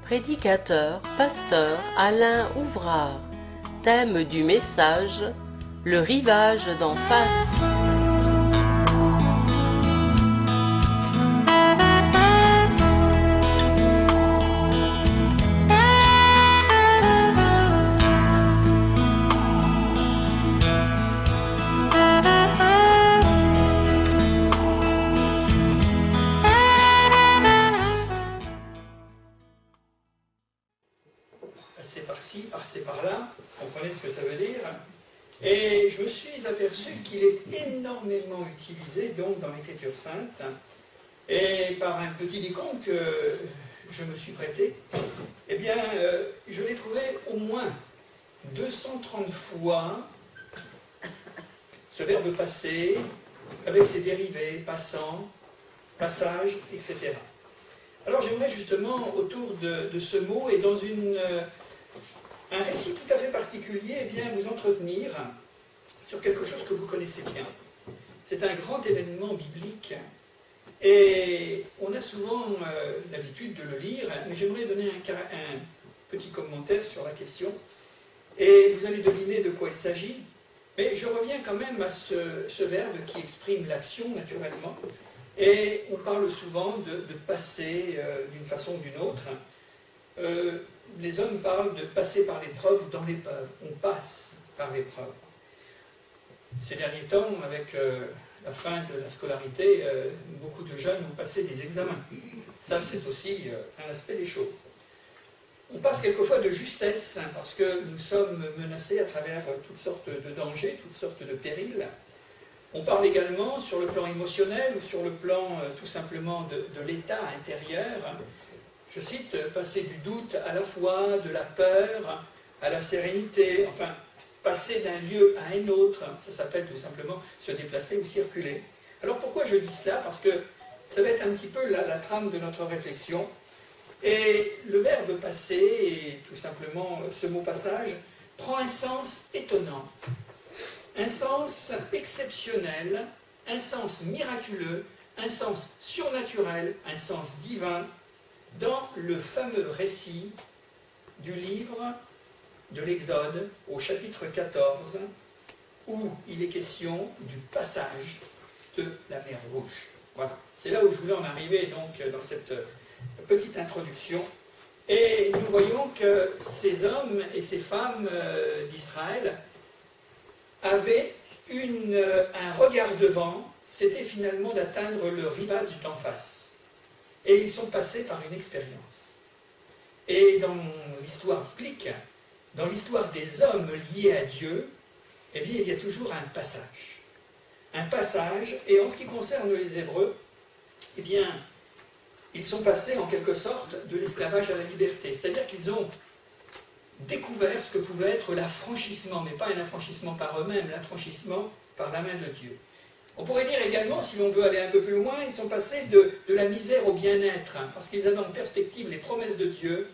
Prédicateur, pasteur Alain Ouvrard. Thème du message, le rivage d'en face. Passer par-ci, passer par-là, comprenez ce que ça veut dire. Et je me suis aperçu qu'il est énormément utilisé donc dans l'Écriture sainte. Et par un petit décompte que je me suis prêté, eh bien, je l'ai trouvé au moins 230 fois, ce verbe passer, avec ses dérivés, passant, passage, etc. Alors j'aimerais justement, autour de ce mot et dans un récit tout à fait particulier, eh bien, vous entretenir sur quelque chose que vous connaissez bien. C'est un grand événement biblique et on a souvent l'habitude de le lire, mais j'aimerais donner un petit commentaire sur la question et vous allez deviner de quoi il s'agit. Mais je reviens quand même à ce verbe qui exprime l'action naturellement. Et on parle souvent de passer d'une façon ou d'une autre. Les hommes parlent de passer par l'épreuve ou dans l'épreuve. On passe par l'épreuve. Ces derniers temps, avec la fin de la scolarité, beaucoup de jeunes ont passé des examens. Ça, c'est aussi un aspect des choses. On passe quelquefois de justesse, parce que nous sommes menacés à travers toutes sortes de dangers, toutes sortes de périls. On parle également sur le plan émotionnel ou sur le plan tout simplement de l'état intérieur. Je cite, passer du doute à la foi, de la peur à la sérénité, enfin, passer d'un lieu à un autre, ça s'appelle tout simplement se déplacer ou circuler. Alors pourquoi je dis cela? Parce que ça va être un petit peu la trame de notre réflexion. Et le verbe passer, et tout simplement ce mot passage, prend un sens étonnant. Un sens exceptionnel, un sens miraculeux, un sens surnaturel, un sens divin, dans le fameux récit du livre de l'Exode, au chapitre 14, où il est question du passage de la mer Rouge. Voilà, c'est là où je voulais en arriver, donc, dans cette petite introduction. Et nous voyons que ces hommes et ces femmes d'Israël avaient un regard devant, c'était finalement d'atteindre le rivage d'en face. Et ils sont passés par une expérience. Et dans l'histoire biblique, dans l'histoire des hommes liés à Dieu, eh bien, il y a toujours un passage. Un passage, et en ce qui concerne les Hébreux, eh bien, ils sont passés en quelque sorte de l'esclavage à la liberté. C'est-à-dire qu'ils ont découvert ce que pouvait être l'affranchissement, mais pas un affranchissement par eux-mêmes, l'affranchissement par la main de Dieu. On pourrait dire également, si l'on veut aller un peu plus loin, ils sont passés de la misère au bien-être, hein, parce qu'ils avaient en perspective les promesses de Dieu,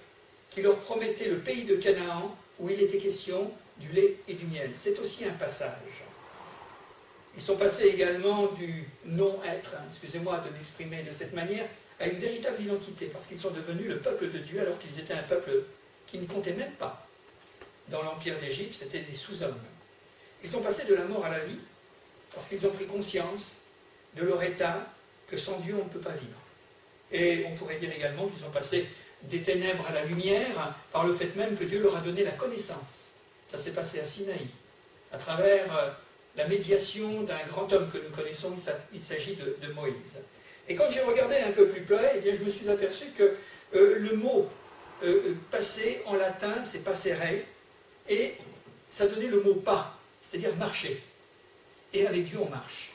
qui leur promettaient le pays de Canaan, où il était question du lait et du miel. C'est aussi un passage. Ils sont passés également du non-être, hein, excusez-moi de m'exprimer de cette manière, à une véritable identité, parce qu'ils sont devenus le peuple de Dieu, alors qu'ils étaient un peuple qui ne comptait même pas. Dans l'Empire d'Égypte, c'était des sous-hommes. Ils sont passés de la mort à la vie, parce qu'ils ont pris conscience de leur état, que sans Dieu on ne peut pas vivre. Et on pourrait dire également qu'ils sont passés des ténèbres à la lumière, par le fait même que Dieu leur a donné la connaissance. Ça s'est passé à Sinaï, à travers la médiation d'un grand homme que nous connaissons, il s'agit de Moïse. Et quand j'ai regardé un peu plus près, eh bien, je me suis aperçu que le mot passer en latin, c'est passere, et ça donnait le mot pas, c'est-à-dire marcher. Et avec Dieu, on marche.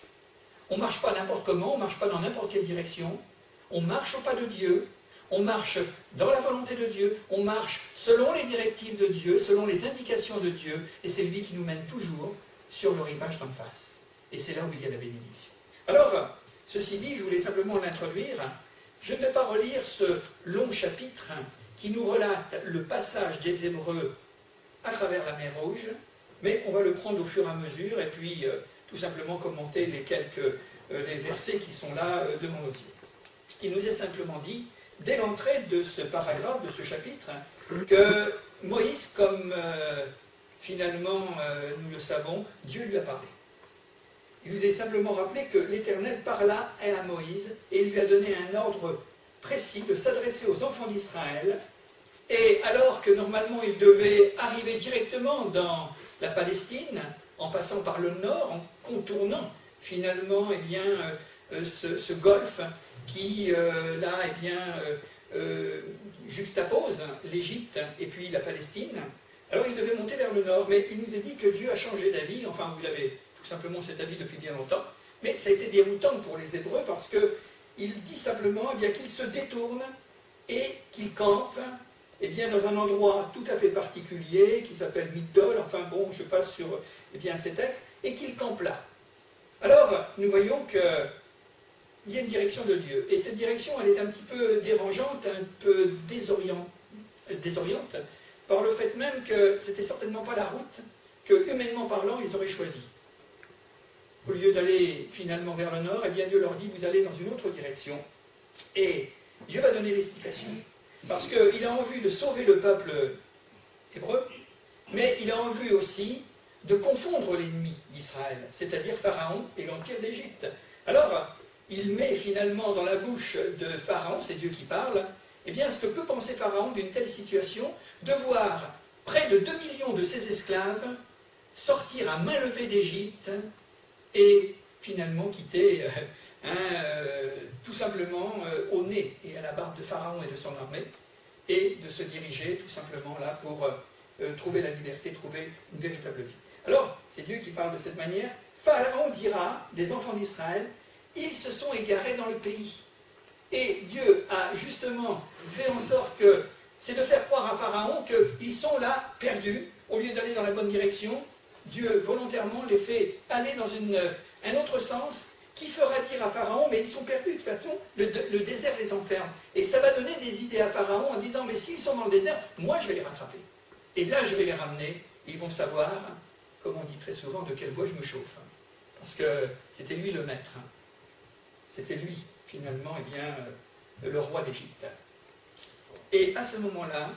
On ne marche pas n'importe comment, on ne marche pas dans n'importe quelle direction, on marche au pas de Dieu, on marche dans la volonté de Dieu, on marche selon les directives de Dieu, selon les indications de Dieu, et c'est lui qui nous mène toujours sur le rivage d'en face. Et c'est là où il y a la bénédiction. Alors, ceci dit, je voulais simplement l'introduire. Je ne vais pas relire ce long chapitre qui nous relate le passage des Hébreux à travers la mer Rouge, mais on va le prendre au fur et à mesure, et puis tout simplement commenter les versets qui sont là devant nos yeux. Il nous est simplement dit dès l'entrée de ce paragraphe, de ce chapitre, que Moïse, comme finalement nous le savons, Dieu lui a parlé. Il nous a simplement rappelé que l'Éternel parla à Moïse et il lui a donné un ordre précis de s'adresser aux enfants d'Israël. Et alors que normalement il devait arriver directement dans la Palestine, en passant par le nord, en contournant finalement ce golfe qui là juxtapose l'Égypte et puis la Palestine. Alors il devait monter vers le nord, mais il nous a dit que Dieu a changé d'avis, enfin vous l'avez tout simplement cet avis depuis bien longtemps, mais ça a été déroutant pour les Hébreux parce qu'il dit simplement qu'ils se détournent et qu'ils campent dans un endroit tout à fait particulier qui s'appelle Migdol, enfin bon, je passe sur ces textes, et qu'ils campent là. Alors, nous voyons qu'il y a une direction de Dieu, et cette direction, elle est un petit peu dérangeante, un peu désoriente, par le fait même que c'était certainement pas la route que, humainement parlant, ils auraient choisie. Au lieu d'aller finalement vers le nord, Dieu leur dit, vous allez dans une autre direction, et Dieu va donner l'explication. Parce qu'il a en vue de sauver le peuple hébreu, mais il a en vue aussi de confondre l'ennemi d'Israël, c'est-à-dire Pharaon et l'Empire d'Égypte. Alors, il met finalement dans la bouche de Pharaon, c'est Dieu qui parle, ce que peut penser Pharaon d'une telle situation, de voir près de 2 millions de ses esclaves sortir à main levée d'Égypte et finalement quitter tout simplement au nez et à la barbe de Pharaon et de son armée, et de se diriger tout simplement là pour trouver la liberté, trouver une véritable vie. Alors, c'est Dieu qui parle de cette manière. Pharaon dira des enfants d'Israël, ils se sont égarés dans le pays. Et Dieu a justement fait en sorte que c'est de faire croire à Pharaon qu'ils sont là perdus, au lieu d'aller dans la bonne direction. Dieu volontairement les fait aller dans un autre sens, qui fera dire à Pharaon, mais ils sont perdus de toute façon, le désert les enferme. Et ça va donner des idées à Pharaon en disant, mais s'ils sont dans le désert, moi je vais les rattraper. Et là je vais les ramener, et ils vont savoir, comme on dit très souvent, de quelle bois je me chauffe. Parce que c'était lui le maître. C'était lui, finalement, le roi d'Égypte. Et à ce moment-là,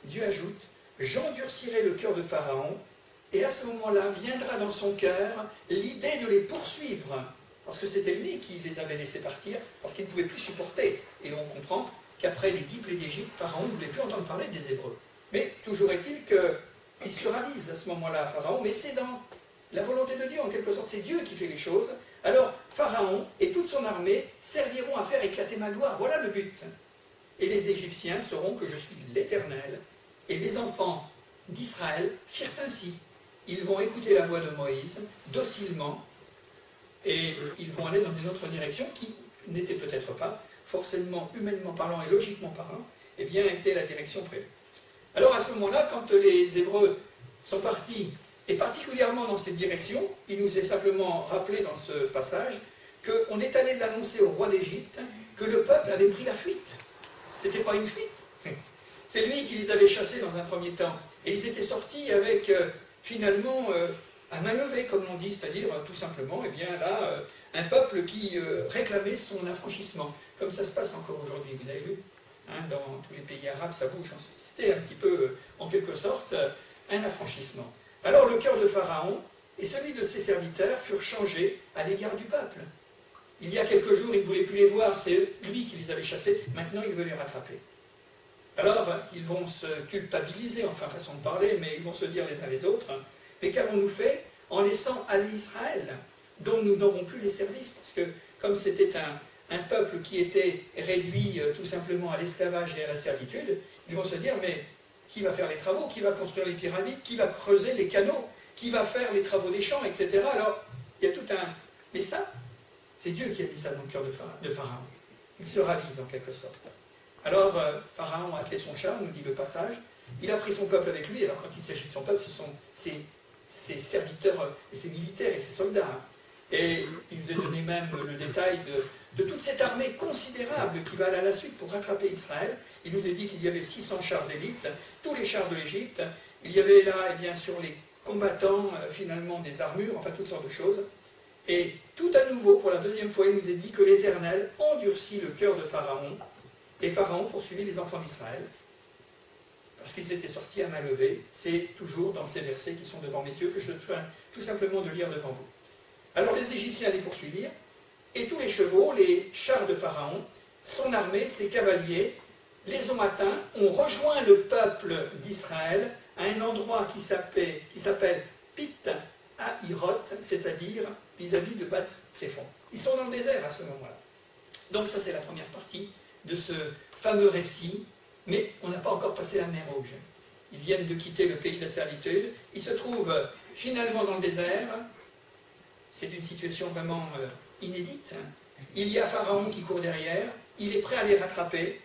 Dieu ajoute, j'endurcirai le cœur de Pharaon, et à ce moment-là viendra dans son cœur l'idée de les poursuivre. Parce que c'était lui qui les avait laissés partir, parce qu'il ne pouvait plus supporter. Et on comprend qu'après les 10 plaies d'Égypte, Pharaon ne voulait plus entendre parler des Hébreux. Mais toujours est-il qu'il se ravise à ce moment-là, Pharaon, mais c'est dans la volonté de Dieu, en quelque sorte, c'est Dieu qui fait les choses. Alors, Pharaon et toute son armée serviront à faire éclater ma gloire. Voilà le but. Et les Égyptiens sauront que je suis l'Éternel. Et les enfants d'Israël firent ainsi. Ils vont écouter la voix de Moïse, docilement, et ils vont aller dans une autre direction qui n'était peut-être pas, forcément, humainement parlant et logiquement parlant, était la direction prévue. Alors à ce moment-là, quand les Hébreux sont partis, et particulièrement dans cette direction, il nous est simplement rappelé dans ce passage qu'on est allé l'annoncer au roi d'Égypte que le peuple avait pris la fuite. C'était pas une fuite. C'est lui qui les avait chassés dans un premier temps. Et ils étaient sortis avec, finalement, à main levée, comme on dit, c'est-à-dire tout simplement, un peuple qui réclamait son affranchissement, comme ça se passe encore aujourd'hui, vous avez vu, dans tous les pays arabes, ça bouge, c'était un petit peu, en quelque sorte, un affranchissement. Alors le cœur de Pharaon et celui de ses serviteurs furent changés à l'égard du peuple. Il y a quelques jours, il ne voulait plus les voir, c'est lui qui les avait chassés, maintenant il veut les rattraper. Alors, ils vont se culpabiliser, enfin, façon de parler, mais ils vont se dire les uns les autres, mais qu'avons-nous fait en laissant aller Israël, dont nous n'aurons plus les services, parce que comme c'était un peuple qui était réduit tout simplement à l'esclavage et à la servitude, ils vont se dire, mais qui va faire les travaux, qui va construire les pyramides, qui va creuser les canaux, qui va faire les travaux des champs, etc. Alors, il y a tout un... Mais ça, c'est Dieu qui a mis ça dans le cœur de Pharaon. Il se ravise en quelque sorte. Alors, Pharaon a attelé son char, nous dit le passage, il a pris son peuple avec lui, alors quand il s'agit de son peuple, ce sont ses serviteurs, et ses militaires et ses soldats. Et il nous a donné même le détail de toute cette armée considérable qui va aller à la suite pour rattraper Israël. Il nous a dit qu'il y avait 600 chars d'élite, tous les chars de l'Égypte, il y avait là, bien sûr, les combattants, finalement, des armures, enfin toutes sortes de choses. Et tout à nouveau, pour la deuxième fois, il nous a dit que l'Éternel endurcit le cœur de Pharaon Et Pharaon poursuivit les enfants d'Israël, parce qu'ils étaient sortis à main levée. C'est toujours dans ces versets qui sont devant mes yeux que je train tout simplement de lire devant vous. Alors les Égyptiens les poursuivirent, et tous les chevaux, les chars de Pharaon, son armée, ses cavaliers, les ont atteints, ont rejoint le peuple d'Israël à un endroit qui s'appelle Pit-Hahiroth, c'est-à-dire vis-à-vis de Bath-Séphon. Ils sont dans le désert à ce moment-là. Donc ça, c'est la première partie de ce fameux récit, mais on n'a pas encore passé la mer Rouge. Ils viennent de quitter le pays de la servitude, ils se trouvent finalement dans le désert. C'est une situation vraiment inédite. Il y a Pharaon qui court derrière, il est prêt à les rattraper,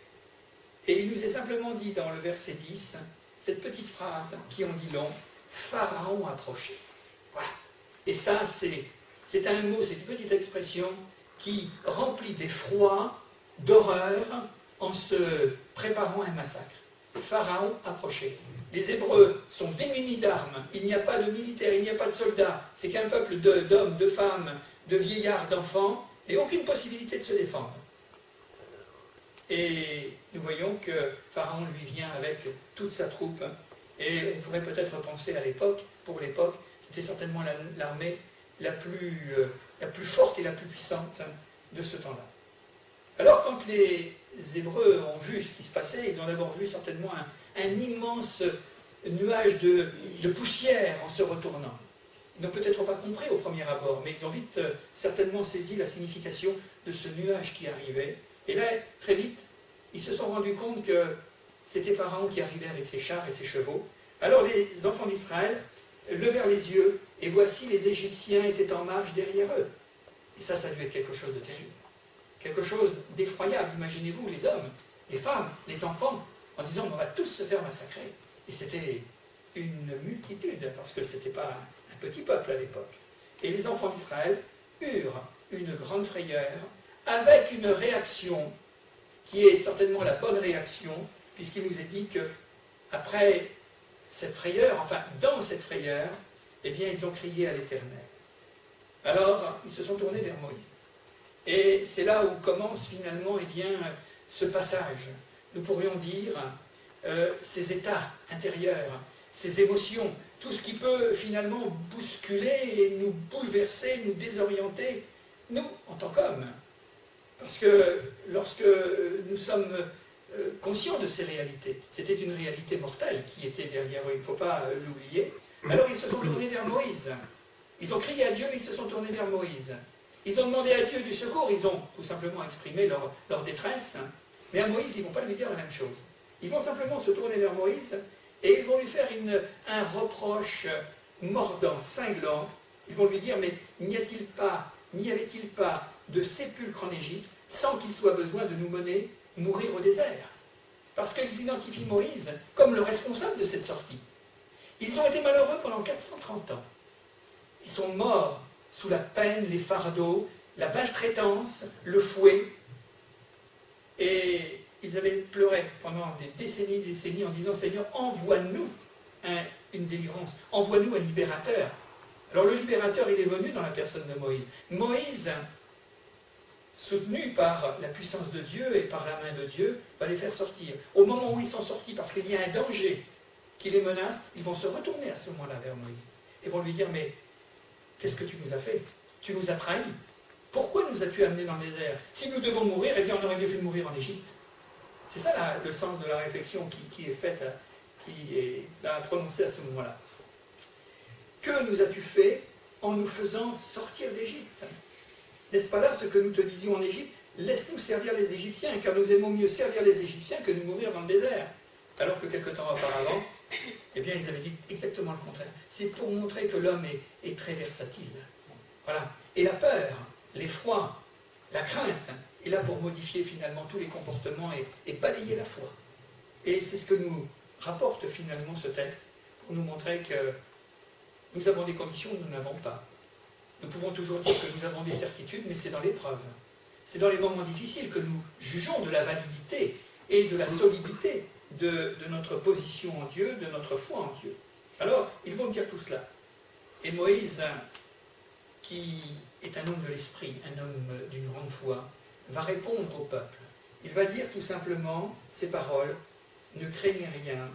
et il nous est simplement dit dans le verset 10, cette petite phrase qui en dit long, Pharaon approchait. Voilà. Et ça, c'est un mot, c'est une petite expression qui remplit d'effroi, d'horreur, en se préparant à un massacre. Pharaon approchait. Les Hébreux sont démunis d'armes, il n'y a pas de militaires, il n'y a pas de soldats, c'est qu'un peuple d'hommes, de femmes, de vieillards, d'enfants, et aucune possibilité de se défendre. Et nous voyons que Pharaon lui vient avec toute sa troupe, et on pourrait peut-être penser à l'époque, pour l'époque, c'était certainement l'armée la plus forte et la plus puissante de ce temps-là. Alors quand les Hébreux ont vu ce qui se passait, ils ont d'abord vu certainement un immense nuage de poussière en se retournant. Ils n'ont peut-être pas compris au premier abord, mais ils ont vite certainement saisi la signification de ce nuage qui arrivait. Et là, très vite, ils se sont rendus compte que c'était Pharaon qui arrivait avec ses chars et ses chevaux. Alors les enfants d'Israël levèrent les yeux, et voici les Égyptiens étaient en marche derrière eux. Et ça a dû être quelque chose de terrible. Quelque chose d'effroyable. Imaginez-vous les hommes, les femmes, les enfants, en disant on va tous se faire massacrer. Et c'était une multitude, parce que ce n'était pas un petit peuple à l'époque. Et les enfants d'Israël eurent une grande frayeur, avec une réaction qui est certainement la bonne réaction, puisqu'il nous est dit que après cette frayeur, enfin dans cette frayeur, eh bien ils ont crié à l'Éternel. Alors ils se sont tournés vers Moïse. Et c'est là où commence finalement eh bien, ce passage. Nous pourrions dire ces états intérieurs, ces émotions, tout ce qui peut finalement bousculer et nous bouleverser, nous désorienter, nous, en tant qu'hommes. Parce que lorsque nous sommes conscients de ces réalités, c'était une réalité mortelle qui était derrière eux, il ne faut pas l'oublier. Alors ils se sont tournés vers Moïse. Ils ont crié à Dieu, mais ils se sont tournés vers Moïse. Ils ont demandé à Dieu du secours, ils ont tout simplement exprimé leur détresse. Mais à Moïse, ils ne vont pas lui dire la même chose. Ils vont simplement se tourner vers Moïse et ils vont lui faire un reproche mordant, cinglant. Ils vont lui dire, mais n'y avait-il pas de sépulcre en Égypte sans qu'il soit besoin de nous mener mourir au désert? Parce qu'ils identifient Moïse comme le responsable de cette sortie. Ils ont été malheureux pendant 430 ans. Ils sont morts sous la peine, les fardeaux, la maltraitance, le fouet. Et ils avaient pleuré pendant des décennies en disant « Seigneur, envoie-nous une délivrance, envoie-nous un libérateur ». Alors le libérateur, il est venu dans la personne de Moïse. Moïse, soutenu par la puissance de Dieu et par la main de Dieu, va les faire sortir. Au moment où ils sont sortis, parce qu'il y a un danger qui les menace, ils vont se retourner à ce moment-là vers Moïse. Et vont lui dire « Mais qu'est-ce que tu nous as fait? Tu nous as trahis. Pourquoi nous as-tu amenés dans le désert? Si nous devons mourir, eh bien on aurait mieux fait de mourir en Égypte. » C'est ça le sens de la réflexion qui est faite, qui est prononcée à ce moment-là. Que nous as-tu fait en nous faisant sortir d'Égypte? N'est-ce pas là ce que nous te disions en Égypte? Laisse-nous servir les Égyptiens, car nous aimons mieux servir les Égyptiens que de mourir dans le désert. Alors que quelque temps auparavant, eh bien, ils avaient dit exactement le contraire. C'est pour montrer que l'homme est très versatile. Voilà. Et la peur, l'effroi, la crainte est là pour modifier finalement tous les comportements et balayer la foi. Et c'est ce que nous rapporte finalement ce texte, pour nous montrer que nous avons des conditions que nous n'avons pas. Nous pouvons toujours dire que nous avons des certitudes, mais c'est dans l'épreuve. C'est dans les moments difficiles que nous jugeons de la validité et de la solidité de notre position en Dieu, de notre foi en Dieu. Alors, ils vont dire tout cela. Et Moïse, qui est un homme de l'esprit, un homme d'une grande foi, va répondre au peuple. il va dire tout simplement ces paroles, ne craignez rien,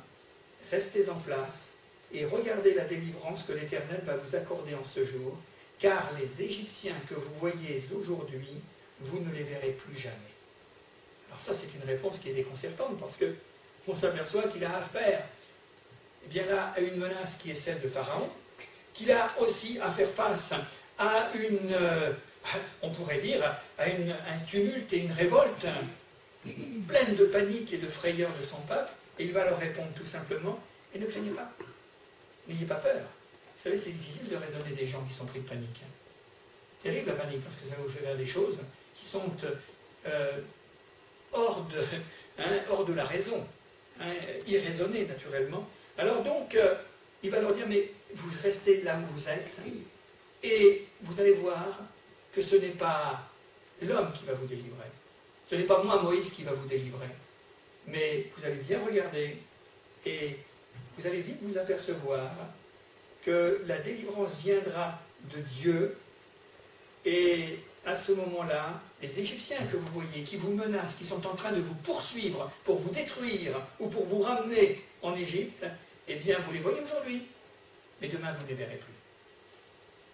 restez en place et regardez la délivrance que l'Éternel va vous accorder en ce jour, car les Égyptiens que vous voyez aujourd'hui, vous ne les verrez plus jamais. Alors ça, c'est une réponse qui est déconcertante, parce qu'on s'aperçoit qu'il a affaire eh bien là, à une menace qui est celle de Pharaon, qu'il a aussi à faire face à une, on pourrait dire, à un tumulte et une révolte pleine de panique et de frayeur de son peuple, et il va leur répondre tout simplement, et ne craignez pas, n'ayez pas peur. Vous savez, c'est difficile de raisonner des gens qui sont pris de panique. C'est terrible la panique, parce que ça vous fait faire des choses qui sont hors de la raison, irraisonnées naturellement. Alors donc, il va leur dire, mais vous restez là où vous êtes, et vous allez voir que ce n'est pas l'homme qui va vous délivrer. Ce n'est pas moi, Moïse, qui va vous délivrer. Mais vous allez bien regarder, et vous allez vite vous apercevoir que la délivrance viendra de Dieu, et à ce moment-là, les Égyptiens que vous voyez, qui vous menacent, qui sont en train de vous poursuivre pour vous détruire ou pour vous ramener en Égypte, eh bien, vous les voyez aujourd'hui, mais demain, vous ne les verrez plus.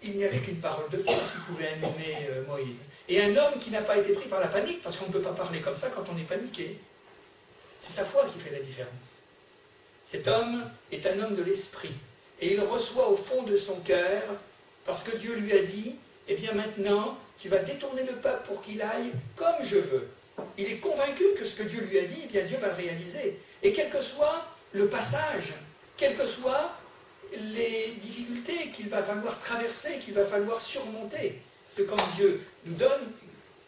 Il n'y avait qu'une parole de foi qui pouvait animer Moïse. Et un homme qui n'a pas été pris par la panique, parce qu'on ne peut pas parler comme ça quand on est paniqué. C'est sa foi qui fait la différence. Cet homme est un homme de l'esprit. Et il reçoit au fond de son cœur, parce que Dieu lui a dit, eh bien maintenant, tu vas détourner le peuple pour qu'il aille comme je veux. Il est convaincu que ce que Dieu lui a dit, eh bien Dieu va le réaliser. Et quel que soit le passage, quelles que soient les difficultés qu'il va falloir traverser, qu'il va falloir surmonter, ce que quand Dieu nous donne,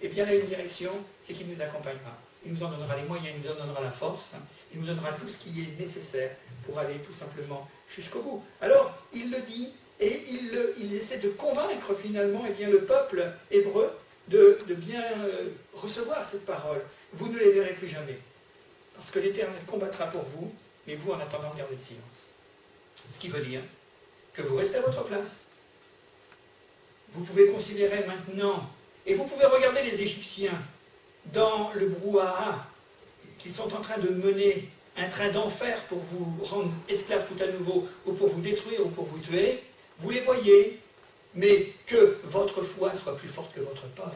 eh bien, là, une direction, c'est qu'il nous accompagnera. Il nous en donnera les moyens, il nous en donnera la force, il nous donnera tout ce qui est nécessaire pour aller tout simplement jusqu'au bout. Alors, il le dit, et il essaie de convaincre finalement eh bien, le peuple hébreu de bien recevoir cette parole. Vous ne les verrez plus jamais, parce que l'Éternel combattra pour vous, mais vous, en attendant, gardez le silence. Ce qui veut dire que vous restez à votre place. Vous pouvez considérer maintenant, et vous pouvez regarder les Égyptiens dans le brouhaha qu'ils sont en train de mener, un train d'enfer pour vous rendre esclaves tout à nouveau, ou pour vous détruire, ou pour vous tuer. Vous les voyez, mais que votre foi soit plus forte que votre peur.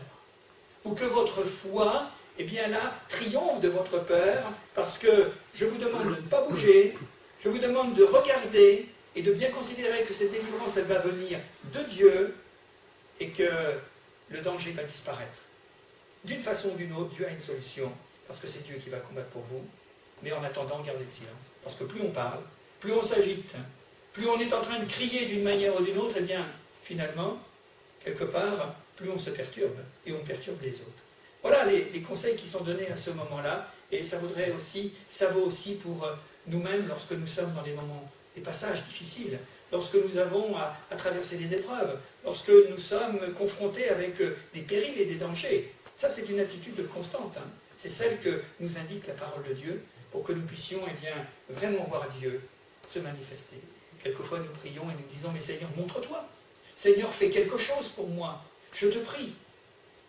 Ou que votre foi, eh bien là, triomphe de votre peur, parce que je vous demande de ne pas bouger, je vous demande de regarder et de bien considérer que cette délivrance, elle va venir de Dieu et que le danger va disparaître. D'une façon ou d'une autre, Dieu a une solution, parce que c'est Dieu qui va combattre pour vous, mais en attendant, gardez le silence. Parce que plus on parle, plus on s'agite, plus on est en train de crier d'une manière ou d'une autre, et bien, finalement, quelque part, plus on se perturbe, et on perturbe les autres. Voilà les conseils qui sont donnés à ce moment-là, et ça vaut aussi pour nous-mêmes lorsque nous sommes dans des passages difficiles, lorsque nous avons à traverser des épreuves, lorsque nous sommes confrontés avec des périls et des dangers. Ça, c'est une attitude constante. C'est celle que nous indique la parole de Dieu pour que nous puissions eh bien, vraiment voir Dieu se manifester. Quelquefois, nous prions et nous disons, mais Seigneur, montre-toi. Seigneur, fais quelque chose pour moi. Je te prie.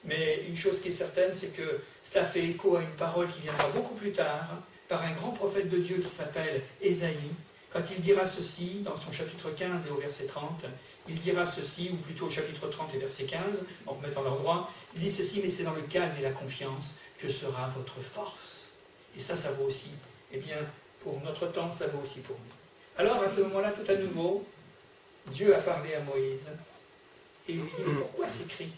Mais une chose qui est certaine, c'est que cela fait écho à une parole qui viendra beaucoup plus tard, par un grand prophète de Dieu qui s'appelle Ésaïe, quand il dira ceci, dans son chapitre 15 et au verset 30, il dira ceci, ou plutôt au chapitre 30 et verset 15, en remettant leur droit, il dit ceci, mais c'est dans le calme et la confiance que sera votre force. Et ça vaut aussi, eh bien, pour notre temps, ça vaut aussi pour nous. Alors, à ce moment-là, tout à nouveau, Dieu a parlé à Moïse, et il lui dit, mais pourquoi ces cris ?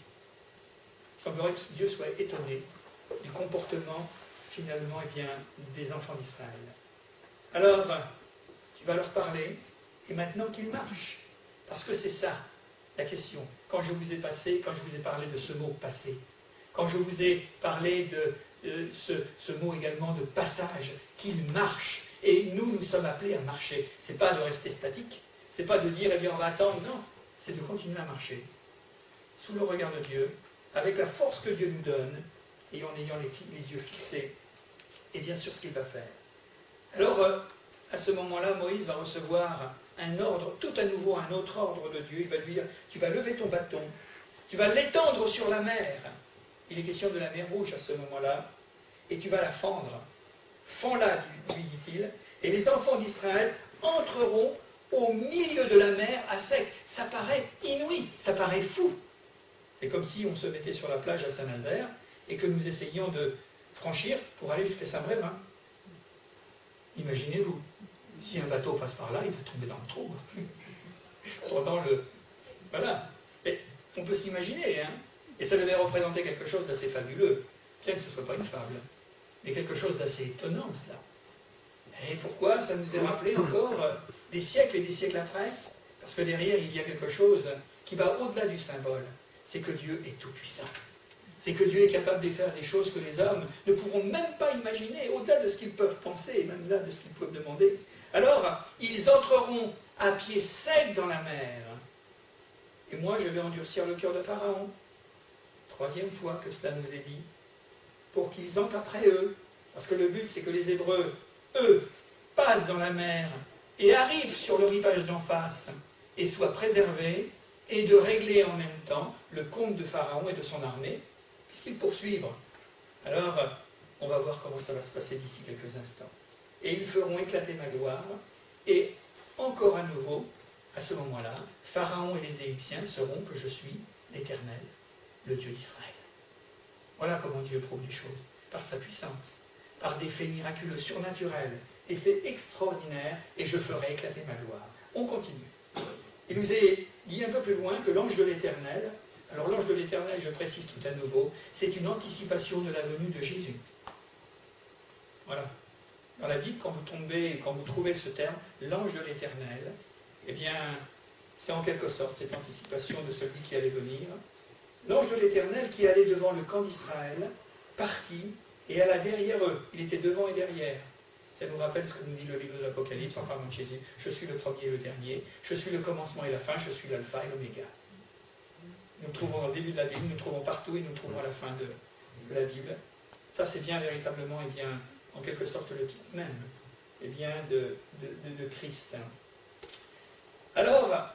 Il semblerait que Dieu soit étonné du comportement, finalement, eh bien, des enfants d'Israël. Alors, tu vas leur parler, et maintenant qu'ils marchent. Parce que c'est ça, la question. Quand je vous ai parlé de ce mot « passer », quand je vous ai parlé de ce mot également de passage, qu'ils marchent, et nous sommes appelés à marcher. Ce n'est pas de rester statique, ce n'est pas de dire, eh bien, on va attendre, non, c'est de continuer à marcher, sous le regard de Dieu, avec la force que Dieu nous donne, et en ayant les yeux fixés, et bien sûr ce qu'il va faire. Alors, à ce moment-là, Moïse va recevoir un ordre, tout à nouveau un autre ordre de Dieu. Il va lui dire, tu vas lever ton bâton, tu vas l'étendre sur la mer. Il est question de la mer Rouge à ce moment-là. et tu vas la fendre. Fends-la, lui dit-il, et les enfants d'Israël entreront au milieu de la mer à sec. Ça paraît inouï, ça paraît fou. C'est comme si on se mettait sur la plage à Saint-Nazaire et que nous essayions de franchir pour aller jusqu'à Saint-Brévin. Imaginez-vous, si un bateau passe par là, il va tomber dans le trou. Pendant le... Voilà. Et on peut s'imaginer, hein. Et ça devait représenter quelque chose d'assez fabuleux, bien que ce ne soit pas une fable, mais quelque chose d'assez étonnant, cela. Et pourquoi ça nous est rappelé encore des siècles et des siècles après? Parce que derrière, il y a quelque chose qui va au-delà du symbole. C'est que Dieu est tout-puissant. C'est que Dieu est capable de faire des choses que les hommes ne pourront même pas imaginer, au-delà de ce qu'ils peuvent penser, même là de ce qu'ils peuvent demander. Alors, ils entreront à pied sec dans la mer. Et moi, je vais endurcir le cœur de Pharaon. Troisième fois que cela nous est dit. Pour qu'ils entrent après eux. Parce que le but, c'est que les Hébreux, eux, passent dans la mer et arrivent sur le rivage d'en face et soient préservés et de régler en même temps le compte de Pharaon et de son armée, puisqu'ils poursuivent. Alors, on va voir comment ça va se passer d'ici quelques instants. Et ils feront éclater ma gloire, et encore à nouveau, à ce moment-là, Pharaon et les Égyptiens sauront que je suis l'Éternel, le Dieu d'Israël. Voilà comment Dieu prouve les choses, par sa puissance, par des faits miraculeux, surnaturels, des faits extraordinaires, et je ferai éclater ma gloire. On continue. Il nous est dit un peu plus loin que l'ange de l'Éternel, alors l'ange de l'Éternel, je précise tout à nouveau, c'est une anticipation de la venue de Jésus. Voilà. Dans la Bible, quand vous trouvez ce terme, l'ange de l'Éternel, eh bien, c'est en quelque sorte cette anticipation de celui qui allait venir. L'ange de l'Éternel qui allait devant le camp d'Israël, partit et alla derrière eux. Il était devant et derrière. Ça nous rappelle ce que nous dit le livre de l'Apocalypse en parlant de Jésus. Je suis le premier et le dernier, je suis le commencement et la fin, je suis l'alpha et l'oméga. Nous le trouvons au début de la Bible, nous le trouvons partout et nous le trouvons à la fin de la Bible. Ça, c'est bien véritablement, et bien, en quelque sorte, le titre même et bien, de Christ. Alors,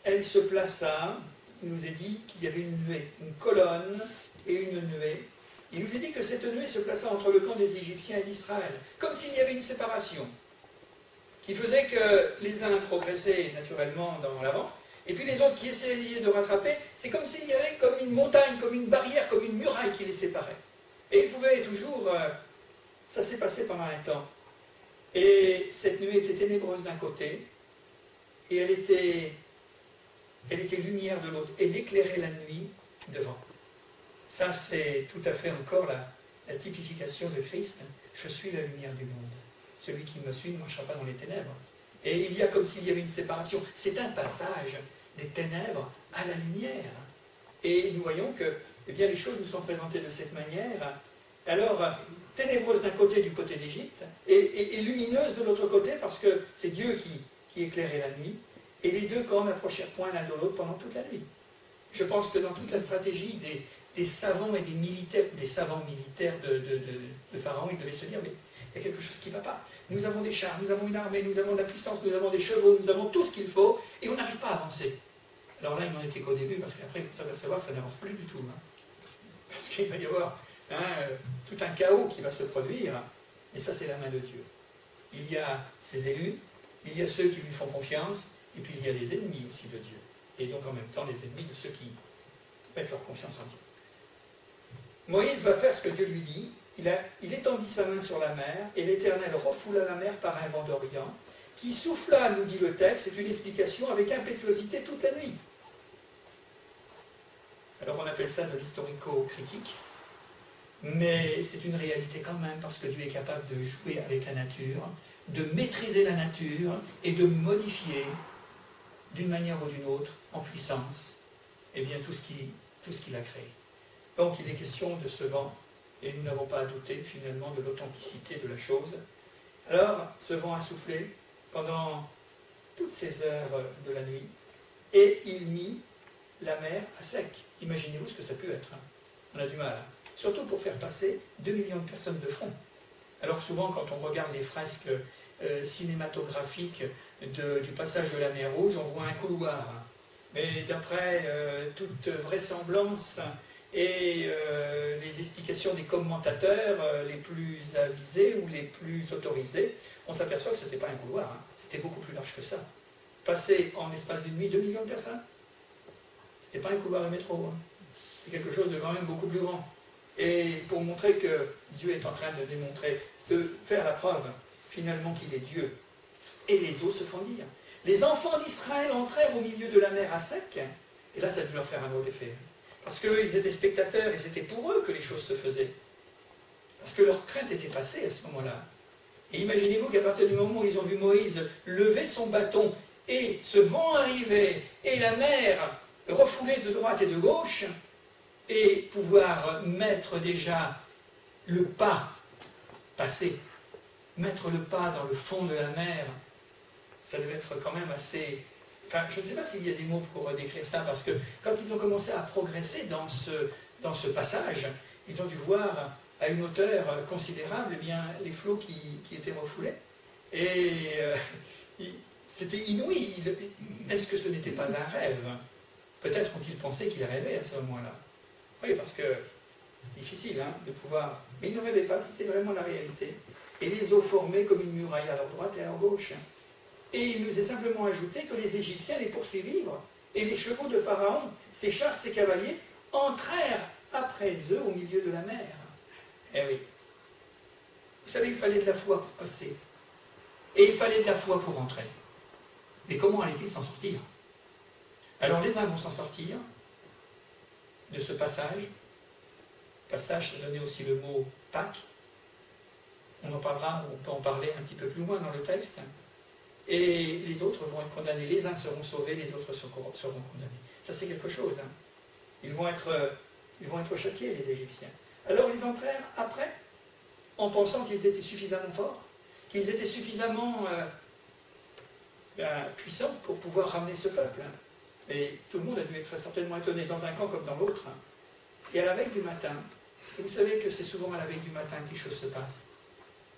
elle se plaça, il nous est dit qu'il y avait une nuée, une colonne et une nuée. Il nous est dit que cette nuée se plaça entre le camp des Égyptiens et d'Israël, comme s'il y avait une séparation, qui faisait que les uns progressaient naturellement dans l'avant, et puis les autres qui essayaient de rattraper, c'est comme s'il y avait comme une montagne, comme une barrière, comme une muraille qui les séparait. Et ils pouvaient toujours... ça s'est passé pendant un temps. Et cette nuée était ténébreuse d'un côté, et elle était lumière de l'autre. Elle éclairait la nuit devant. Ça, c'est tout à fait encore la typification de Christ. Je suis la lumière du monde. Celui qui me suit ne marchera pas dans les ténèbres. Et il y a comme s'il y avait une séparation. C'est un passage des ténèbres à la lumière. Et nous voyons que eh bien, les choses nous sont présentées de cette manière. Alors, ténébreuse d'un côté, du côté d'Égypte, et lumineuse de l'autre côté, parce que c'est Dieu qui éclairait la nuit, et les deux camps n'approchèrent point l'un de l'autre pendant toute la nuit. Je pense que dans toute la stratégie des savants et des savants militaires de Pharaon, ils devaient se dire, mais il y a quelque chose qui ne va pas. Nous avons des chars, nous avons une armée, nous avons de la puissance, nous avons des chevaux, nous avons tout ce qu'il faut, et on n'arrive pas à avancer. Alors là, il n'en était qu'au début, parce qu'après, vous savez savoir que ça n'avance plus du tout. Hein. Parce qu'il va y avoir tout un chaos qui va se produire, et ça, c'est la main de Dieu. Il y a ses élus, il y a ceux qui lui font confiance, et puis il y a les ennemis aussi de Dieu. Et donc en même temps, les ennemis de ceux qui mettent leur confiance en Dieu. Moïse va faire ce que Dieu lui dit. Il étendit sa main sur la mer, et l'Éternel refoula la mer par un vent d'Orient, qui souffla, nous dit le texte, c'est une explication, avec impétuosité toute la nuit. Alors on appelle ça de l'historico-critique, mais c'est une réalité quand même, parce que Dieu est capable de jouer avec la nature, de maîtriser la nature, et de modifier, d'une manière ou d'une autre, en puissance, eh bien tout ce qu'il a créé. Donc il est question de ce vent, et nous n'avons pas à douter finalement de l'authenticité de la chose. Alors, ce vent a soufflé pendant toutes ces heures de la nuit, et il mit la mer à sec. Imaginez-vous ce que ça peut être. Hein. On a du mal. Hein. Surtout pour faire passer 2 millions de personnes de front. Alors souvent, quand on regarde les fresques cinématographiques du passage de la mer Rouge, on voit un couloir. Hein. Mais d'après toute vraisemblance, Et les explications des commentateurs les plus avisés ou les plus autorisés, on s'aperçoit que ce n'était pas un couloir, hein. C'était beaucoup plus large que ça. Passer en l'espace d'une nuit 2 millions de personnes, ce n'était pas un couloir de métro, hein. C'est quelque chose de quand même beaucoup plus grand. Et pour montrer que Dieu est en train de démontrer, de faire la preuve finalement qu'il est Dieu, et les eaux se fondirent. Les enfants d'Israël entrèrent au milieu de la mer à sec, et là ça a dû leur faire un drôle d'effet. Parce qu'ils étaient spectateurs et c'était pour eux que les choses se faisaient. Parce que leur crainte était passée à ce moment-là. Et imaginez-vous qu'à partir du moment où ils ont vu Moïse lever son bâton et ce vent arriver et la mer refouler de droite et de gauche et pouvoir mettre déjà le pas, passer, mettre le pas dans le fond de la mer, ça devait être quand même assez... Enfin, je ne sais pas s'il y a des mots pour décrire ça, parce que quand ils ont commencé à progresser dans ce passage, ils ont dû voir à une hauteur considérable eh bien, les flots qui étaient refoulés. Et c'était inouï. Est-ce que ce n'était pas un rêve? Peut-être ont-ils pensé qu'ils rêvaient à ce moment-là. Oui, parce que difficile hein, de pouvoir... Mais ils ne rêvaient pas, c'était vraiment la réalité. Et les eaux formaient comme une muraille à leur droite et à leur gauche. Et il nous est simplement ajouté que les Égyptiens les poursuivirent, et les chevaux de Pharaon, ses chars, ses cavaliers, entrèrent après eux au milieu de la mer. Eh oui. Vous savez, il fallait de la foi pour passer. Et il fallait de la foi pour entrer. Mais comment allaient-ils s'en sortir? Alors les uns vont s'en sortir de ce passage. Passage, ça donnait aussi le mot Pâques. On en parlera, on peut en parler un petit peu plus loin dans le texte. Et les autres vont être condamnés. Les uns seront sauvés, les autres seront condamnés. Ça, c'est quelque chose. Hein. Ils vont être châtiés, les Égyptiens. Alors, ils entrèrent après, en pensant qu'ils étaient suffisamment forts, qu'ils étaient suffisamment puissants pour pouvoir ramener ce peuple. Hein. Et tout le monde a dû être certainement étonné, dans un camp comme dans l'autre. Hein. Et à la veille du matin, vous savez que c'est souvent à la veille du matin que les choses se passent.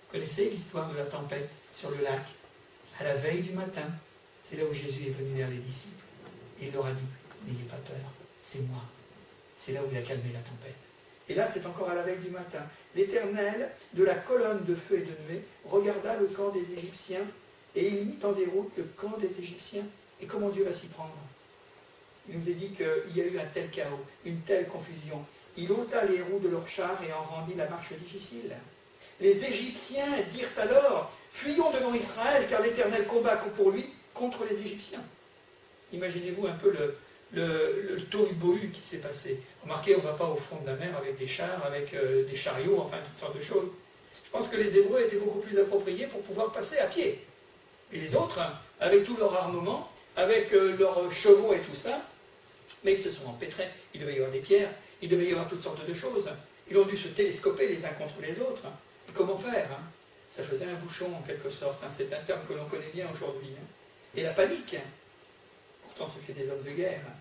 Vous connaissez l'histoire de la tempête sur le lac? À la veille du matin, c'est là où Jésus est venu vers les disciples. Et il leur a dit, n'ayez pas peur, c'est moi. C'est là où il a calmé la tempête. Et là, c'est encore à la veille du matin. L'Éternel, de la colonne de feu et de nuée, regarda le camp des Égyptiens, et il mit en déroute le camp des Égyptiens. Et comment Dieu va s'y prendre? Il nous est dit qu'il y a eu un tel chaos, une telle confusion. Il ôta les roues de leurs chars et en rendit la marche difficile. Les Égyptiens dirent alors, fuyons devant Israël, car l'Éternel combat pour lui contre les Égyptiens. Imaginez-vous un peu le tohu-bohu qui s'est passé. Remarquez, on ne va pas au front de la mer avec des chars, avec des chariots, enfin toutes sortes de choses. Je pense que les Hébreux étaient beaucoup plus appropriés pour pouvoir passer à pied. Et les autres, avec tout leur armement, avec leurs chevaux et tout ça, mais ils se sont empêtrés. Il devait y avoir des pierres, il devait y avoir toutes sortes de choses. Ils ont dû se télescoper les uns contre les autres. Et comment faire hein? Ça faisait un bouchon en quelque sorte. Hein. C'est un terme que l'on connaît bien aujourd'hui. Hein. Et la panique. Pourtant, c'était des hommes de guerre. Hein.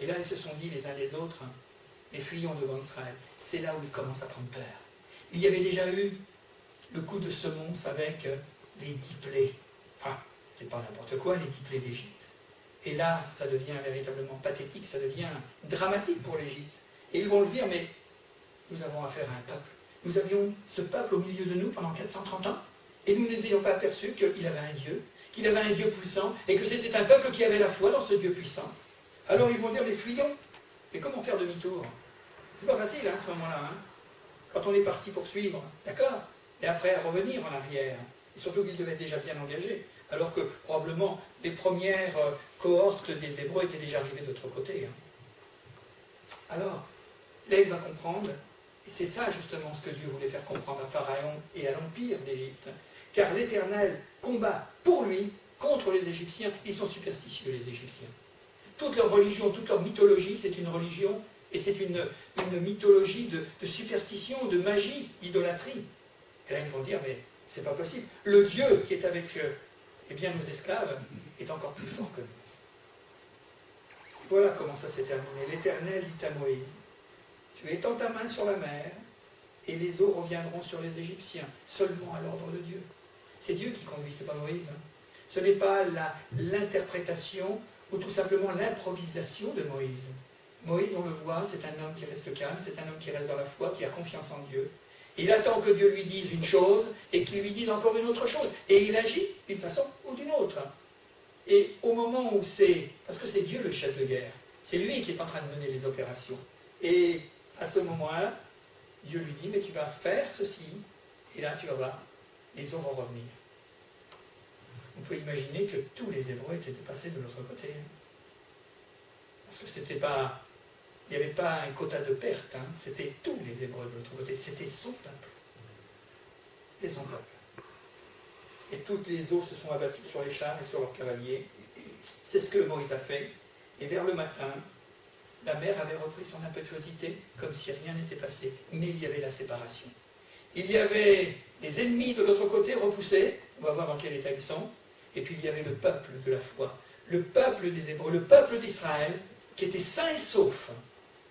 Et là, ils se sont dit les uns les autres, hein, mais fuyons devant Israël. C'est là où ils commencent à prendre peur. Il y avait déjà eu le coup de semonce avec les 10 plaies. Enfin, c'était pas n'importe quoi, les 10 plaies d'Égypte. Et là, ça devient véritablement pathétique, ça devient dramatique pour l'Égypte. Et ils vont le dire, mais nous avons affaire à un peuple. Nous avions ce peuple au milieu de nous pendant 430 ans, et nous ne nous ayons pas aperçus qu'il avait un Dieu, qu'il avait un Dieu puissant, et que c'était un peuple qui avait la foi dans ce Dieu puissant. Alors ils vont dire, mais fuyons. Mais comment faire demi-tour? C'est pas facile hein, à ce moment-là. Hein. Quand on est parti poursuivre, d'accord? Et après revenir en arrière. Et surtout qu'ils devaient être déjà bien engagés. Alors que probablement les premières cohortes des Hébreux étaient déjà arrivées de l'autre côté. Hein. Alors, là il va comprendre, et c'est ça justement ce que Dieu voulait faire comprendre à Pharaon et à l'empire d'Égypte. Car l'Éternel combat pour lui contre les Égyptiens. Ils sont superstitieux les Égyptiens. Toute leur religion, toute leur mythologie, c'est une religion, et c'est une mythologie de superstition, de magie, d'idolâtrie. Et là, ils vont dire, mais c'est pas possible. Le Dieu qui est avec eh bien, nos esclaves est encore plus fort que nous. Voilà comment ça s'est terminé. L'Éternel dit à Moïse, tu étends ta main sur la mer, et les eaux reviendront sur les Égyptiens, seulement à l'ordre de Dieu. C'est Dieu qui conduit, c'est pas Moïse. Hein. Ce n'est pas l'interprétation ou tout simplement l'improvisation de Moïse. Moïse, on le voit, c'est un homme qui reste calme, c'est un homme qui reste dans la foi, qui a confiance en Dieu. Il attend que Dieu lui dise une chose et qu'il lui dise encore une autre chose. Et il agit d'une façon ou d'une autre. Et au moment où c'est... Parce que c'est Dieu le chef de guerre. C'est lui qui est en train de mener les opérations. Et à ce moment-là, Dieu lui dit, mais tu vas faire ceci. Et là, tu vas voir, les eaux vont revenir. On peut imaginer que tous les Hébreux étaient passés de l'autre côté. Parce que c'était pas... Il n'y avait pas un quota de perte, hein. C'était tous les Hébreux de l'autre côté, c'était son peuple. C'était son peuple. Et toutes les eaux se sont abattues sur les chars et sur leurs cavaliers. C'est ce que Moïse a fait. Et vers le matin, la mer avait repris son impétuosité, comme si rien n'était passé. Mais il y avait la séparation. Il y avait les ennemis de l'autre côté repoussés, on va voir dans quel état ils sont, et puis il y avait le peuple de la foi, le peuple des Hébreux, le peuple d'Israël, qui était sain et sauf.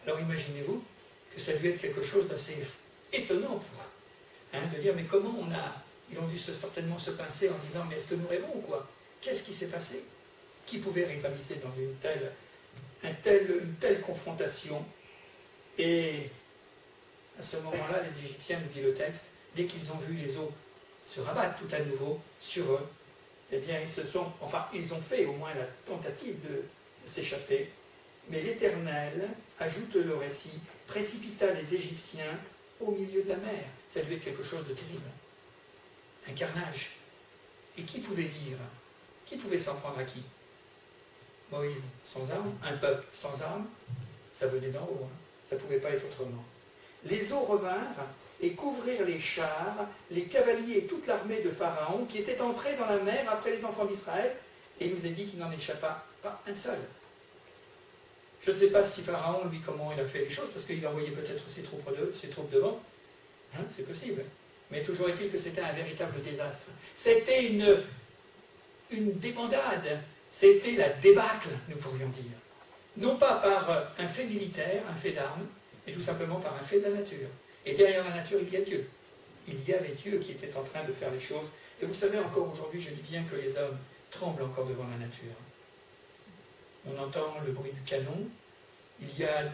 Alors imaginez-vous que ça a dû être quelque chose d'assez étonnant pour eux. Hein, de dire, mais comment on a... Ils ont dû certainement se pincer en disant, mais est-ce que nous rêvons ou quoi? Qu'est-ce qui s'est passé? Qui pouvait rivaliser dans une telle confrontation? Et à ce moment-là, les Égyptiens, nous dit le texte, dès qu'ils ont vu les eaux se rabattre tout à nouveau sur eux, eh bien, ils ont fait au moins la tentative de s'échapper. Mais l'Éternel, ajoute le récit, précipita les Égyptiens au milieu de la mer. Ça devait être quelque chose de terrible. Un carnage. Et qui pouvait dire? Qui pouvait s'en prendre à qui? Moïse, sans armes, un peuple sans armes, ça venait d'en haut. Hein. Ça ne pouvait pas être autrement. Les eaux revinrent et couvrirent les chars, les cavaliers et toute l'armée de Pharaon qui était entrée dans la mer après les enfants d'Israël, et il nous a dit qu'il n'en échappa pas un seul. Je ne sais pas si Pharaon, lui, comment il a fait les choses, parce qu'il a envoyé peut-être ses troupes devant. Hein, c'est possible. Mais toujours est-il que c'était un véritable désastre. C'était une débandade. C'était la débâcle, nous pourrions dire. Non pas par un fait militaire, un fait d'armes, mais tout simplement par un fait de la nature. Et derrière la nature, il y a Dieu. Il y avait Dieu qui était en train de faire les choses. Et vous savez, encore aujourd'hui, je dis bien que les hommes tremblent encore devant la nature. On entend le bruit du canon. Il y a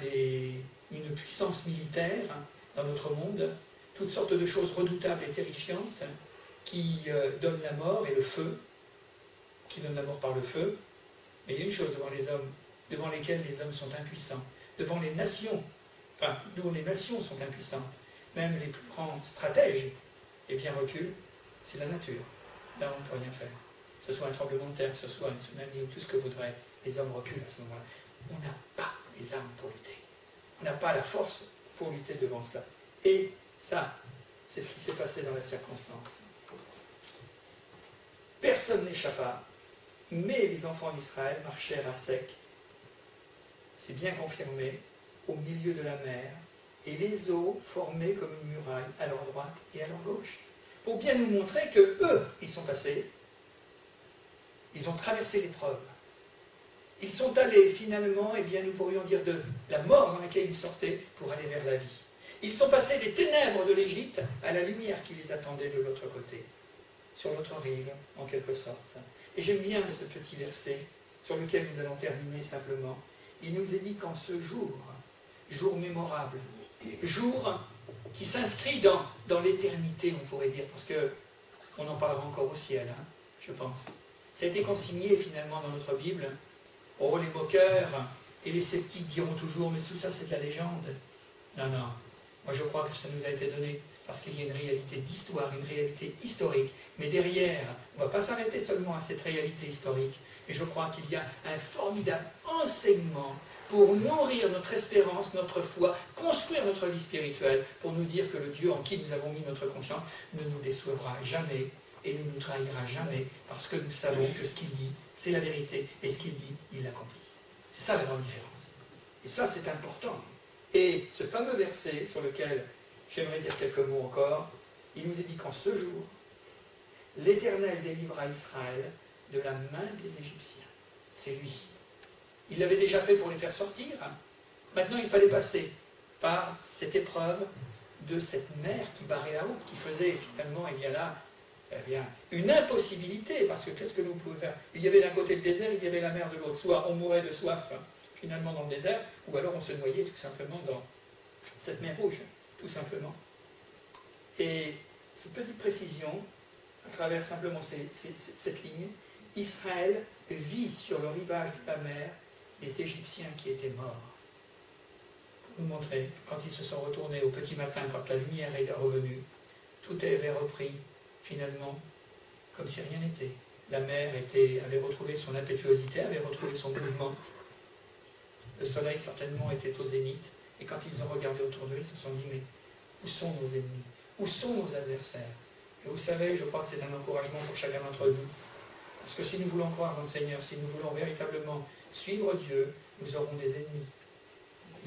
une puissance militaire dans notre monde, toutes sortes de choses redoutables et terrifiantes qui donnent la mort et le feu, qui donnent la mort par le feu. Mais il y a une chose devant les hommes, devant lesquelles les hommes sont impuissants, devant les nations, enfin, dont les nations sont impuissantes, même les plus grands stratèges, eh bien reculent, c'est la nature. Là, on ne peut rien faire. Que ce soit un tremblement de terre, que ce soit un tsunami ou tout ce que voudrait, les hommes reculent à ce moment-là. On n'a pas les armes pour lutter. On n'a pas la force pour lutter devant cela. Et ça, c'est ce qui s'est passé dans la circonstance. Personne n'échappa, mais les enfants d'Israël marchèrent à sec. C'est bien confirmé, au milieu de la mer, et les eaux formaient comme une muraille à leur droite et à leur gauche. Pour bien nous montrer que eux, ils sont passés, ils ont traversé l'épreuve. Ils sont allés finalement, eh bien, nous pourrions dire, de la mort dans laquelle ils sortaient pour aller vers la vie. Ils sont passés des ténèbres de l'Égypte à la lumière qui les attendait de l'autre côté, sur l'autre rive, en quelque sorte. Et j'aime bien ce petit verset sur lequel nous allons terminer simplement. Il nous est dit qu'en ce jour, jour mémorable, jour qui s'inscrit dans l'éternité, on pourrait dire, parce qu'on en parlera encore au ciel, hein, je pense. Ça a été consigné finalement dans notre Bible. Oh, les moqueurs et les sceptiques diront toujours, mais tout ça c'est de la légende. Non, non. Moi je crois que ça nous a été donné parce qu'il y a une réalité d'histoire, une réalité historique. Mais derrière, on ne va pas s'arrêter seulement à cette réalité historique. Et je crois qu'il y a un formidable enseignement pour nourrir notre espérance, notre foi, construire notre vie spirituelle, pour nous dire que le Dieu en qui nous avons mis notre confiance ne nous décevra jamais et ne nous trahira jamais, parce que nous savons que ce qu'il dit, c'est la vérité, et ce qu'il dit, il l'accomplit. C'est ça la grande différence. Et ça, c'est important. Et ce fameux verset sur lequel j'aimerais dire quelques mots encore, il nous est dit qu'en ce jour, l'Éternel délivra Israël de la main des Égyptiens. C'est lui. Il l'avait déjà fait pour les faire sortir. Maintenant, il fallait passer par cette épreuve de cette mer qui barrait la route, qui faisait finalement, eh bien là, une impossibilité, parce que qu'est-ce que nous pouvions faire? Il y avait d'un côté le désert, il y avait la mer de l'autre. Soit on mourait de soif, finalement dans le désert, ou alors on se noyait tout simplement dans cette mer rouge, tout simplement. Et cette petite précision, à travers simplement cette ligne, Israël vit sur le rivage de la mer les Égyptiens qui étaient morts. Pour nous montrer, quand ils se sont retournés au petit matin, quand la lumière est revenue, tout avait repris finalement comme si rien n'était. La mer avait retrouvé son impétuosité, avait retrouvé son mouvement. Le soleil certainement était au zénith. Et quand ils ont regardé autour d'eux, ils se sont dit, mais où sont nos ennemis? Où sont nos adversaires? Et vous savez, je crois que c'est un encouragement pour chacun d'entre nous. Parce que si nous voulons croire en le Seigneur, si nous voulons véritablement suivre Dieu, nous aurons des ennemis.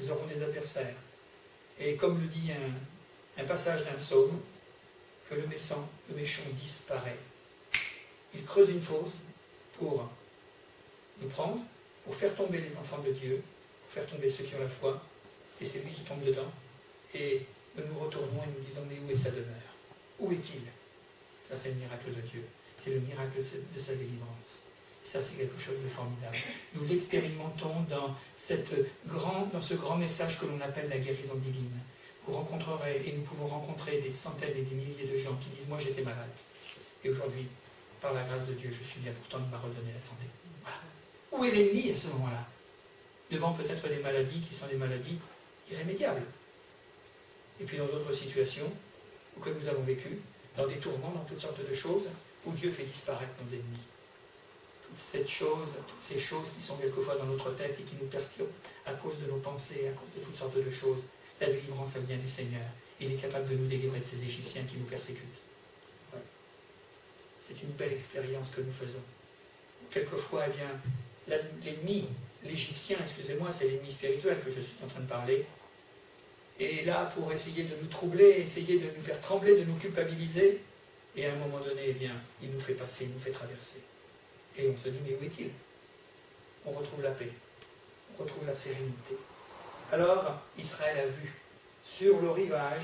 Nous aurons des adversaires. Et comme le dit un passage d'un psaume, que le méchant disparaît. Il creuse une fosse pour nous prendre, pour faire tomber les enfants de Dieu, pour faire tomber ceux qui ont la foi, et c'est lui qui tombe dedans. Et nous nous retournons et nous disons, mais où est sa demeure? Où est-il? Ça, c'est le miracle de Dieu. C'est le miracle de sa délivrance. Et ça, c'est quelque chose de formidable. Nous l'expérimentons dans ce grand message que l'on appelle la guérison divine. Vous rencontrerez, et nous pouvons rencontrer des centaines et des milliers de gens qui disent, moi j'étais malade. Et aujourd'hui, par la grâce de Dieu, je suis bien, pourtant il m'a redonné la santé. Voilà. Où est l'ennemi à ce moment-là? Devant peut-être des maladies qui sont des maladies irrémédiables. Et puis dans d'autres situations, que nous avons vécues, dans des tourments, dans toutes sortes de choses, où Dieu fait disparaître nos ennemis. Toutes ces choses qui sont quelquefois dans notre tête et qui nous perturbent à cause de nos pensées, à cause de toutes sortes de choses. La délivrance, elle vient du Seigneur. Il est capable de nous délivrer de ces Égyptiens qui nous persécutent. Ouais. C'est une belle expérience que nous faisons. Quelquefois, eh bien, l'ennemi, l'Égyptien, excusez-moi, c'est l'ennemi spirituel que je suis en train de parler, est là pour essayer de nous troubler, essayer de nous faire trembler, de nous culpabiliser, et à un moment donné, eh bien, il nous fait passer, il nous fait traverser. Et on se dit, mais où est-il? On retrouve la paix, on retrouve la sérénité. Alors, Israël a vu, sur le rivage,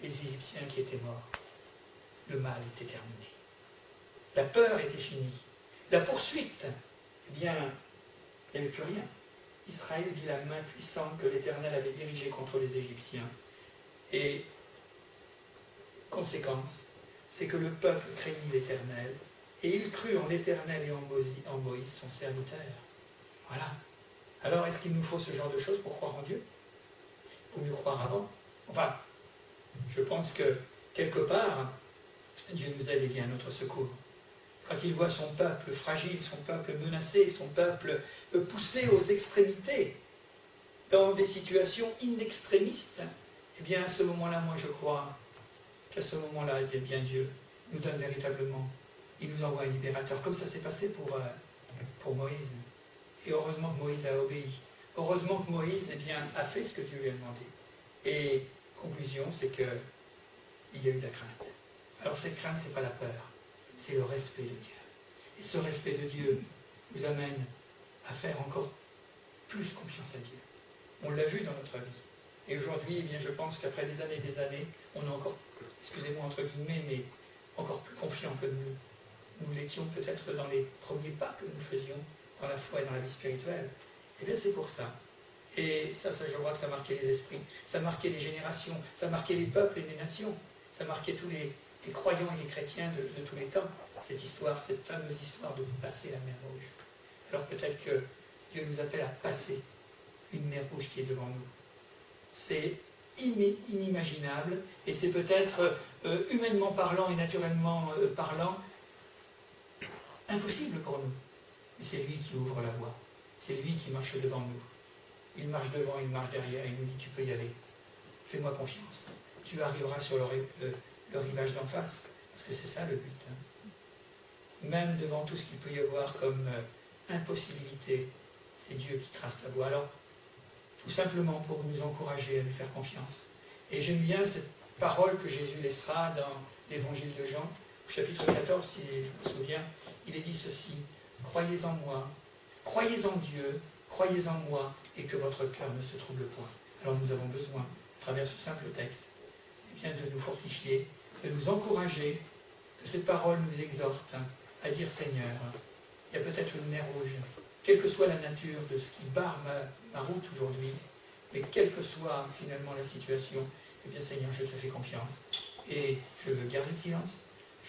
les Égyptiens qui étaient morts. Le mal était terminé. La peur était finie. La poursuite, eh bien, il n'y avait plus rien. Israël vit la main puissante que l'Éternel avait dirigée contre les Égyptiens. Et, conséquence, c'est que le peuple craignit l'Éternel, et il crut en l'Éternel et en Moïse, son serviteur. Voilà. Alors, est-ce qu'il nous faut ce genre de choses pour croire en Dieu? Pour mieux croire avant? Enfin, je pense que, quelque part, Dieu nous aide et vient à notre secours. Quand il voit son peuple fragile, son peuple menacé, son peuple poussé aux extrémités, dans des situations inextrémistes, eh bien, à ce moment-là, moi, je crois qu'à ce moment-là, eh bien, Dieu nous donne véritablement, il nous envoie un libérateur, comme ça s'est passé pour Moïse. Et heureusement que Moïse a obéi. Heureusement que Moïse, eh bien, a fait ce que Dieu lui a demandé. Et conclusion, c'est qu'il y a eu de la crainte. Alors cette crainte, ce n'est pas la peur, c'est le respect de Dieu. Et ce respect de Dieu nous amène à faire encore plus confiance à Dieu. On l'a vu dans notre vie. Et aujourd'hui, eh bien, je pense qu'après des années, on est encore, excusez-moi entre guillemets, mais encore plus confiant que nous l'étions peut-être dans les premiers pas que nous faisions dans la foi et dans la vie spirituelle. Eh bien, c'est pour ça. Et ça, je vois que ça marquait les esprits, ça marquait les générations, ça marquait les peuples et les nations, ça marquait tous les croyants et les chrétiens de tous les temps, cette histoire, cette fameuse histoire de passer la mer Rouge. Alors peut-être que Dieu nous appelle à passer une mer Rouge qui est devant nous. C'est inimaginable, et c'est peut-être, humainement parlant et naturellement parlant, impossible pour nous. Mais c'est lui qui ouvre la voie, c'est lui qui marche devant nous. Il marche devant, il marche derrière, il nous dit, tu peux y aller. Fais-moi confiance. Tu arriveras sur le rivage d'en face, parce que c'est ça le but. Hein. Même devant tout ce qu'il peut y avoir comme impossibilité, c'est Dieu qui trace la voie. Alors, tout simplement pour nous encourager à lui faire confiance. Et j'aime bien cette parole que Jésus laissera dans l'évangile de Jean, au chapitre 14, si je me souviens, il est dit ceci, croyez en moi, croyez en Dieu, croyez en moi, et que votre cœur ne se trouble point. Alors nous avons besoin, à travers ce simple texte, eh bien, de nous fortifier, de nous encourager, que cette parole nous exhorte à dire Seigneur, il y a peut-être une mer rouge quelle que soit la nature de ce qui barre ma route aujourd'hui, mais quelle que soit finalement la situation, eh bien Seigneur, je te fais confiance. Et je veux garder le silence,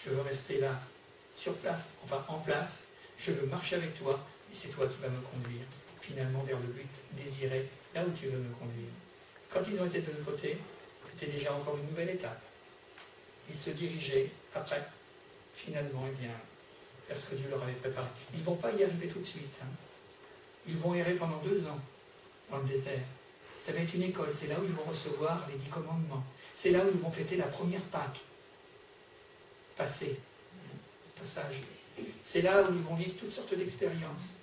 je veux rester là, sur place, enfin en place, je veux marcher avec toi, et c'est toi qui vas me conduire finalement vers le but désiré, là où tu veux me conduire. Quand ils ont été de l'autre côté, c'était déjà encore une nouvelle étape. Ils se dirigeaient après, finalement, eh bien, vers ce que Dieu leur avait préparé. Ils ne vont pas y arriver tout de suite. Hein. Ils vont errer pendant 2 ans dans le désert. Ça va être une école, c'est là où ils vont recevoir les 10 commandements. C'est là où ils vont fêter la première Pâque. Passage. C'est là où ils vont vivre toutes sortes d'expériences.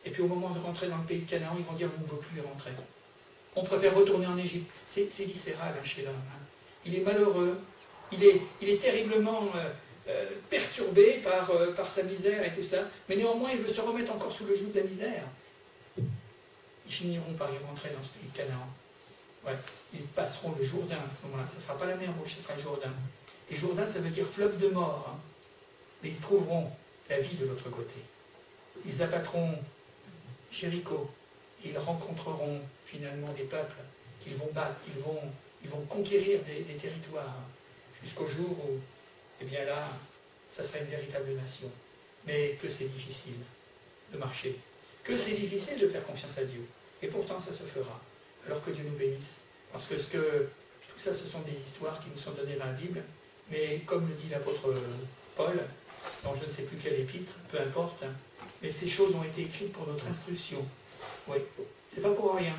Et puis au moment de rentrer dans le pays de Canaan, ils vont dire on ne veut plus y rentrer. On préfère retourner en Égypte. C'est viscéral hein, chez l'homme. Hein. Il est malheureux, il est terriblement perturbé par sa misère et tout cela, mais néanmoins il veut se remettre encore sous le joug de la misère. Ils finiront par y rentrer dans ce pays de Canaan. Ouais. Ils passeront le Jourdain à ce moment-là. Ce ne sera pas la mer Rouge, ce sera le Jourdain. Et Jourdain, ça veut dire fleuve de mort. Hein. Mais ils trouveront la vie de l'autre côté. Ils abattront Jéricho. Et ils rencontreront finalement des peuples qu'ils vont battre, ils vont conquérir des territoires jusqu'au jour où, eh bien là, ça sera une véritable nation. Mais que c'est difficile de marcher, que c'est difficile de faire confiance à Dieu. Et pourtant, ça se fera. Alors que Dieu nous bénisse. Parce que tout ça, ce sont des histoires qui nous sont données dans la Bible. Mais comme le dit l'apôtre Paul, dans je ne sais plus quel épître, peu importe, hein, mais ces choses ont été écrites pour notre instruction. Oui, c'est pas pour rien.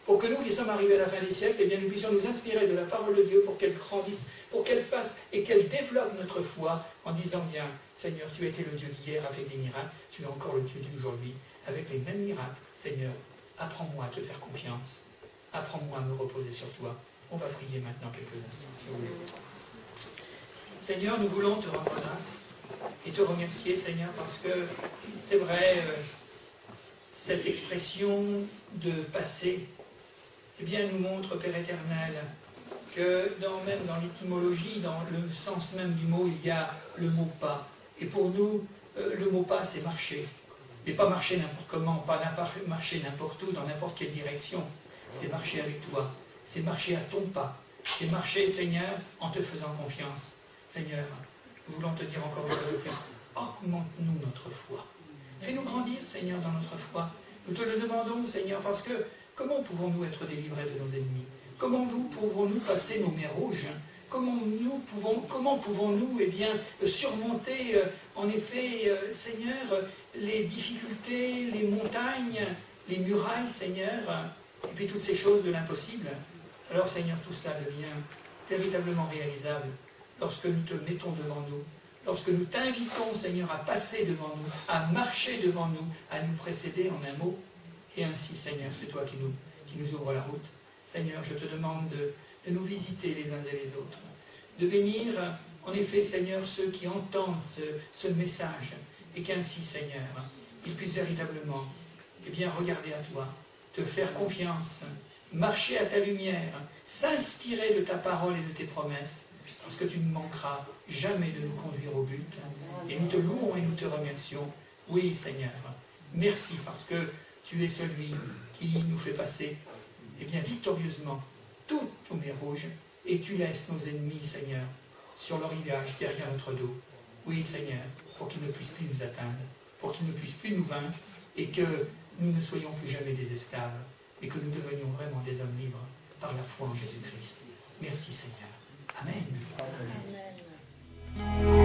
Pour que nous qui sommes arrivés à la fin des siècles, eh bien, nous puissions nous inspirer de la parole de Dieu pour qu'elle grandisse, pour qu'elle fasse et qu'elle développe notre foi en disant bien, Seigneur, tu étais le Dieu d'hier avec des miracles, tu es encore le Dieu d'aujourd'hui avec les mêmes miracles. Seigneur, apprends-moi à te faire confiance, apprends-moi à me reposer sur toi. On va prier maintenant quelques instants, si vous voulez. Seigneur, nous voulons te rendre grâce et te remercier, Seigneur, parce que c'est vrai, cette expression de passé, eh bien, nous montre, Père éternel, que même dans l'étymologie, dans le sens même du mot, il y a le mot pas. Et pour nous, le mot pas, c'est marcher. Mais pas marcher n'importe comment, pas marcher n'importe où, dans n'importe quelle direction. C'est marcher avec toi. C'est marcher à ton pas. C'est marcher, Seigneur, en te faisant confiance. Seigneur, nous voulons te dire encore une fois de plus, augmente-nous notre foi. Fais-nous grandir, Seigneur, dans notre foi. Nous te le demandons, Seigneur, parce que comment pouvons-nous être délivrés de nos ennemis? Comment pouvons-nous passer nos mers rouges? Comment pouvons-nous eh bien, surmonter, en effet, Seigneur, les difficultés, les montagnes, les murailles, Seigneur, et puis toutes ces choses de l'impossible? Alors, Seigneur, tout cela devient véritablement réalisable lorsque nous te mettons devant nous, lorsque nous t'invitons, Seigneur, à passer devant nous, à marcher devant nous, à nous précéder en un mot. Et ainsi, Seigneur, c'est toi qui nous ouvre la route. Seigneur, je te demande de nous visiter les uns et les autres, de bénir, en effet, Seigneur, ceux qui entendent ce message, et qu'ainsi, Seigneur, ils puissent véritablement eh bien, regarder à toi, te faire confiance, marcher à ta lumière, s'inspirer de ta parole et de tes promesses, parce que tu ne manqueras jamais de nous conduire au but. Et nous te louons et nous te remercions. Oui, Seigneur, merci parce que tu es celui qui nous fait passer eh bien, victorieusement toutes nos mers rouges, et tu laisses nos ennemis, Seigneur, sur leur rivage, derrière notre dos. Oui, Seigneur, pour qu'ils ne puissent plus nous atteindre, pour qu'ils ne puissent plus nous vaincre, et que nous ne soyons plus jamais des esclaves, et que nous devenions vraiment des hommes libres par la foi en Jésus-Christ. Merci, Seigneur. Amen. Amen.